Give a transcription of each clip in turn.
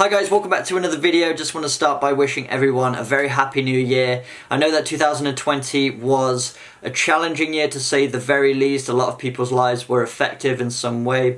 Hi guys, welcome back to another video. Just want to start by wishing everyone a very happy new year. I know that 2020 was a challenging year to say the very least. A lot of people's lives were affected in some way.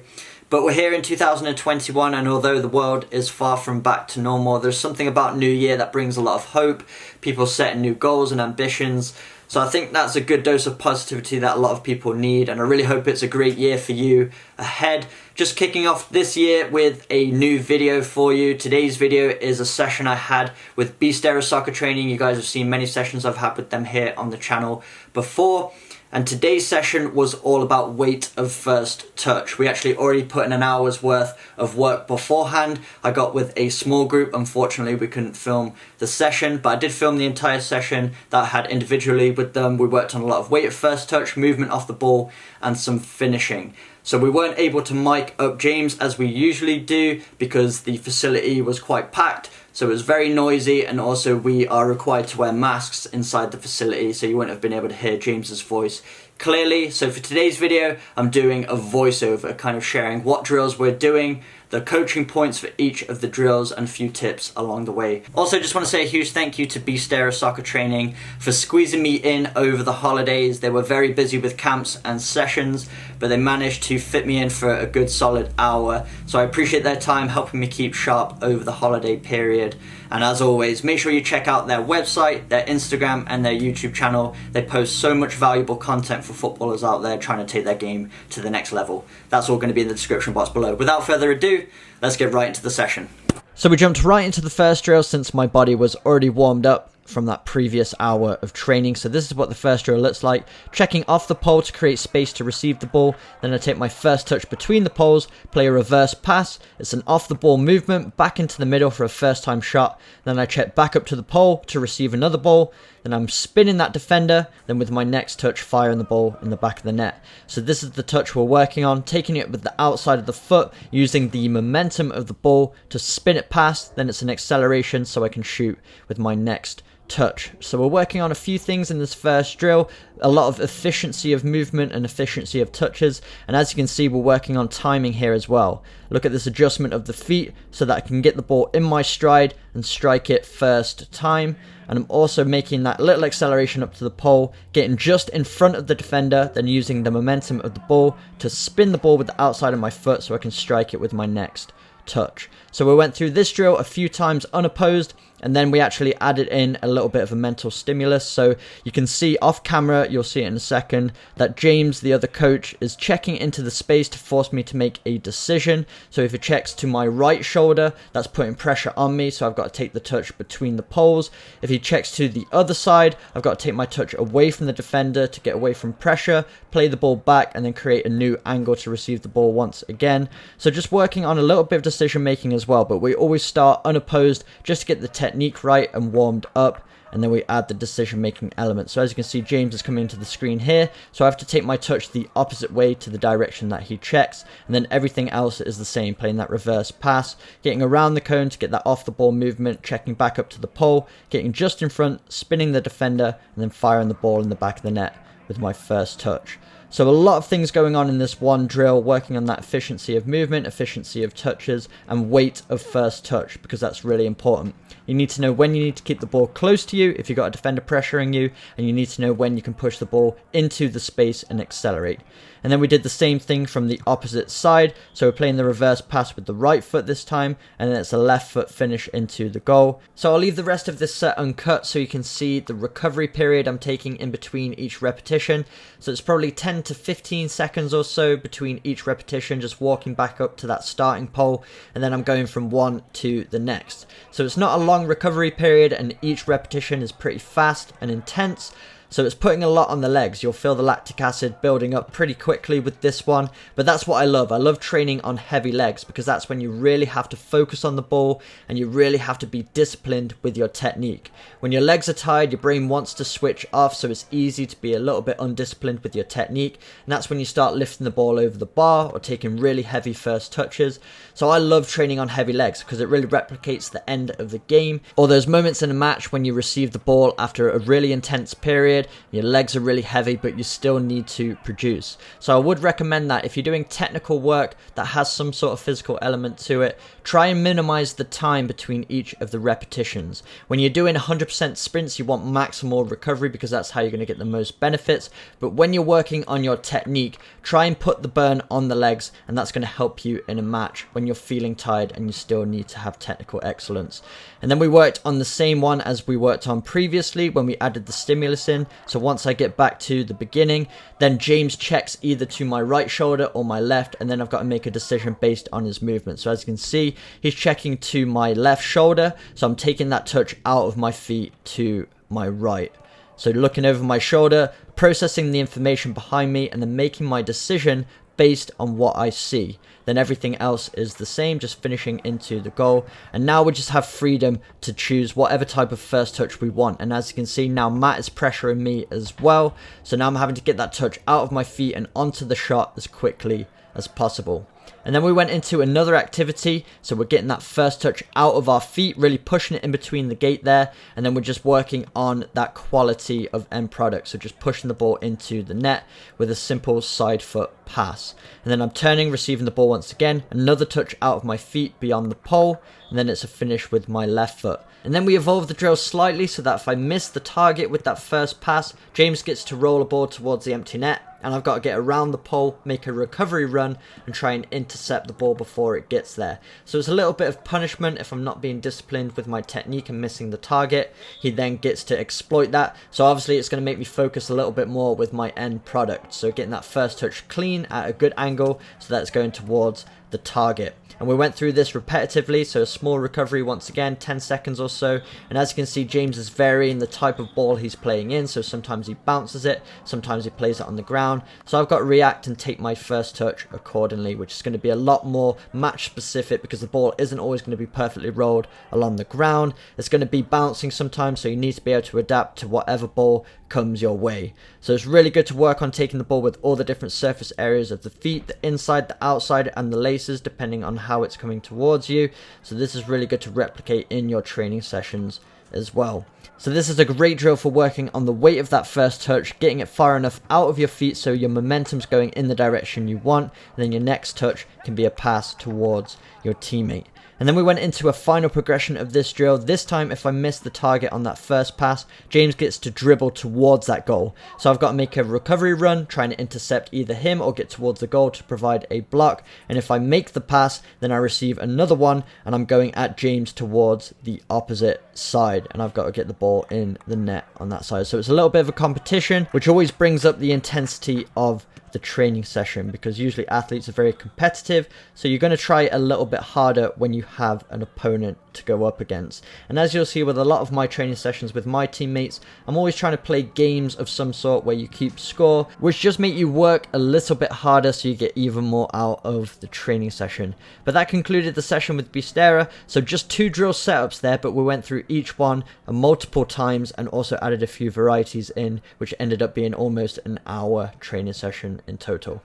But we're here in 2021, and although the world is far from back to normal, there's something about New Year that brings a lot of hope, people setting new goals and ambitions. So I think that's a good dose of positivity that a lot of people need, and I really hope it's a great year for you ahead. Just kicking off this year with a new video for you. Today's video is a session I had with Beestera Soccer Training. You guys have seen many sessions I've had with them here on the channel before. And today's session was all about weight of first touch. We actually already put in an hour's worth of work beforehand. I got with a small group. Unfortunately, we couldn't film the session, but I did film the entire session that I had individually with them. We worked on a lot of weight of first touch, movement off the ball, and some finishing. So we weren't able to mic up James as we usually do because the facility was quite packed. So it was very noisy, and also we are required to wear masks inside the facility, so you wouldn't have been able to hear James's voice clearly. So for today's video, I'm doing a voiceover, kind of sharing what drills we're doing, the coaching points for each of the drills, and a few tips along the way. Also, just want to say a huge thank you to Beestera Soccer Training for squeezing me in over the holidays. They were very busy with camps and sessions, but they managed to fit me in for a good solid hour. So I appreciate their time helping me keep sharp over the holiday period. And as always, make sure you check out their website, their Instagram, and their YouTube channel. They post so much valuable content for footballers out there trying to take their game to the next level. That's all going to be in the description box below. Without further ado, let's get right into the session. So we jumped right into the first drill since my body was already warmed up from that previous hour of training. So this is what the first drill looks like. Checking off the pole to create space to receive the ball. Then I take my first touch between the poles, play a reverse pass. It's an off the ball movement back into the middle for a first time shot. Then I check back up to the pole to receive another ball. Then I'm spinning that defender, then with my next touch firing the ball in the back of the net. So this is the touch we're working on, taking it with the outside of the foot, using the momentum of the ball to spin it past. Then it's an acceleration so I can shoot with my next touch. So we're working on a few things in this first drill, a lot of efficiency of movement and efficiency of touches, and as you can see, we're working on timing here as well. Look at this adjustment of the feet so that I can get the ball in my stride and strike it first time. And I'm also making that little acceleration up to the pole, getting just in front of the defender, then using the momentum of the ball to spin the ball with the outside of my foot so I can strike it with my next touch. So we went through this drill a few times unopposed, and then we actually added in a little bit of a mental stimulus. So you can see off camera, you'll see it in a second, that James, the other coach, is checking into the space to force me to make a decision. So if it checks to my right shoulder, that's putting pressure on me, so I've got to take the touch between the poles. If he checks to the other side, I've got to take my touch away from the defender to get away from pressure, play the ball back, and then create a new angle to receive the ball once again. So just working on a little bit of decision making as well, but we always start unopposed just to get the technique right and warmed up, and then we add the decision making element. So as you can see, James is coming into the screen here, so I have to take my touch the opposite way to the direction that he checks, and then everything else is the same, playing that reverse pass, getting around the cone to get that off the ball movement, checking back up to the pole, getting just in front, spinning the defender, and then firing the ball in the back of the net with my first touch. So a lot of things going on in this one drill, working on that efficiency of movement, efficiency of touches, and weight of first touch, because that's really important. You need to know when you need to keep the ball close to you if you've got a defender pressuring you, and you need to know when you can push the ball into the space and accelerate. And then we did the same thing from the opposite side. So we're playing the reverse pass with the right foot this time, and then it's a left foot finish into the goal. So I'll leave the rest of this set uncut so you can see the recovery period I'm taking in between each repetition. So it's probably 10 to 15 seconds or so between each repetition, just walking back up to that starting pole, and then I'm going from one to the next. So it's not a long recovery period, and each repetition is pretty fast and intense. So it's putting a lot on the legs. You'll feel the lactic acid building up pretty quickly with this one, but that's what I love. I love training on heavy legs because that's when you really have to focus on the ball and you really have to be disciplined with your technique. When your legs are tired, your brain wants to switch off, so it's easy to be a little bit undisciplined with your technique, and that's when you start lifting the ball over the bar or taking really heavy first touches. So I love training on heavy legs because it really replicates the end of the game, or those moments in a match when you receive the ball after a really intense period, your legs are really heavy, but you still need to produce. So I would recommend that if you're doing technical work that has some sort of physical element to it, try and minimize the time between each of the repetitions. When you're doing 100% sprints, you want maximal recovery because that's how you're going to get the most benefits. But when you're working on your technique, try and put the burn on the legs, and that's going to help you in a match when you're feeling tired and you still need to have technical excellence. And then we worked on the same one as we worked on previously when we added the stimulus in. So once I get back to the beginning, then James checks either to my right shoulder or my left, and then I've got to make a decision based on his movement. So as you can see, he's checking to my left shoulder, so I'm taking that touch out of my feet to my right. So looking over my shoulder, processing the information behind me, and then making my decision based on what I see. Then everything else is the same, just finishing into the goal. And now we just have freedom to choose whatever type of first touch we want. And as you can see, now Matt is pressuring me as well. So now I'm having to get that touch out of my feet and onto the shot as quickly as possible. And then we went into another activity, so we're getting that first touch out of our feet, really pushing it in between the gate there, and then we're just working on that quality of end product, so just pushing the ball into the net with a simple side foot pass. And then I'm turning, receiving the ball once again, another touch out of my feet beyond the pole, and then it's a finish with my left foot. And then we evolved the drill slightly so that if I miss the target with that first pass, James gets to roll a ball towards the empty net, and I've got to get around the pole, make a recovery run, and try and intercept the ball before it gets there. So it's a little bit of punishment if I'm not being disciplined with my technique and missing the target. He then gets to exploit that. So obviously it's going to make me focus a little bit more with my end product. So getting that first touch clean at a good angle, so that's going towards the target. And we went through this repetitively, so a small recovery once again, 10 seconds or so. And as you can see, James is varying the type of ball he's playing in, so sometimes he bounces it, sometimes he plays it on the ground. So I've got to react and take my first touch accordingly, which is going to be a lot more match specific because the ball isn't always going to be perfectly rolled along the ground. It's going to be bouncing sometimes, so you need to be able to adapt to whatever ball comes your way. So it's really good to work on taking the ball with all the different surface areas of the feet, the inside, the outside, and the laces, depending on how it's coming towards you. So this is really good to replicate in your training sessions as well. So this is a great drill for working on the weight of that first touch, getting it far enough out of your feet so your momentum's going in the direction you want, and then your next touch can be a pass towards your teammate. And then we went into a final progression of this drill. This time, if I miss the target on that first pass, James gets to dribble towards that goal. So I've got to make a recovery run, trying to intercept either him or get towards the goal to provide a block. And if I make the pass, then I receive another one, and I'm going at James towards the opposite side. And I've got to get the ball in the net on that side. So it's a little bit of a competition, which always brings up the intensity of the training session, because usually athletes are very competitive, so you're going to try a little bit harder when you have an opponent to go up against. And as you'll see with a lot of my training sessions with my teammates, I'm always trying to play games of some sort where you keep score, which just make you work a little bit harder so you get even more out of the training session. But that concluded the session with Beestera. So just 2 drill setups there, but we went through each one multiple times and also added a few varieties in, which ended up being almost an hour training session in total.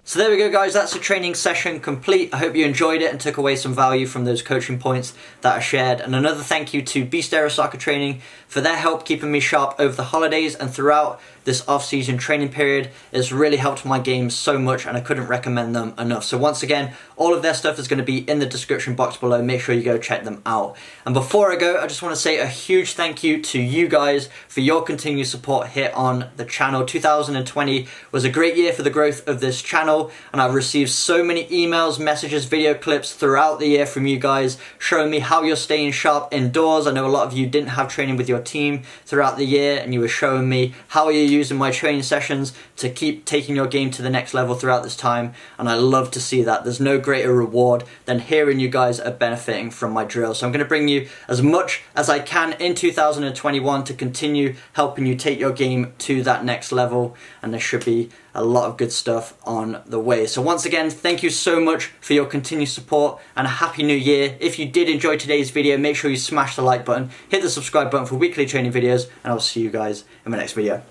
So there we go, guys, that's the training session complete. I hope you enjoyed it and took away some value from those coaching points that I shared. And another thank you to Beestera Soccer Training for their help keeping me sharp over the holidays and throughout this off-season training period. It's really helped my game so much, and I couldn't recommend them enough. So once again, all of their stuff is going to be in the description box below. Make sure you go check them out. And before I go, I just want to say a huge thank you to you guys for your continued support here on the channel. 2020 was a great year for the growth of this channel, and I've received so many emails, messages, video clips throughout the year from you guys showing me how you're staying sharp indoors. I know a lot of you didn't have training with your team throughout the year, and you were showing me how you're using my training sessions to keep taking your game to the next level throughout this time, and I love to see that. There's no greater reward than hearing you guys are benefiting from my drill. So I'm going to bring you as much as I can in 2021 to continue helping you take your game to that next level, and there should be a lot of good stuff on the way. So once again, thank you so much for your continued support, and a happy new year. If you did enjoy today's video, make sure you smash the like button, hit the subscribe button for weekly training videos, and I'll see you guys in my next video.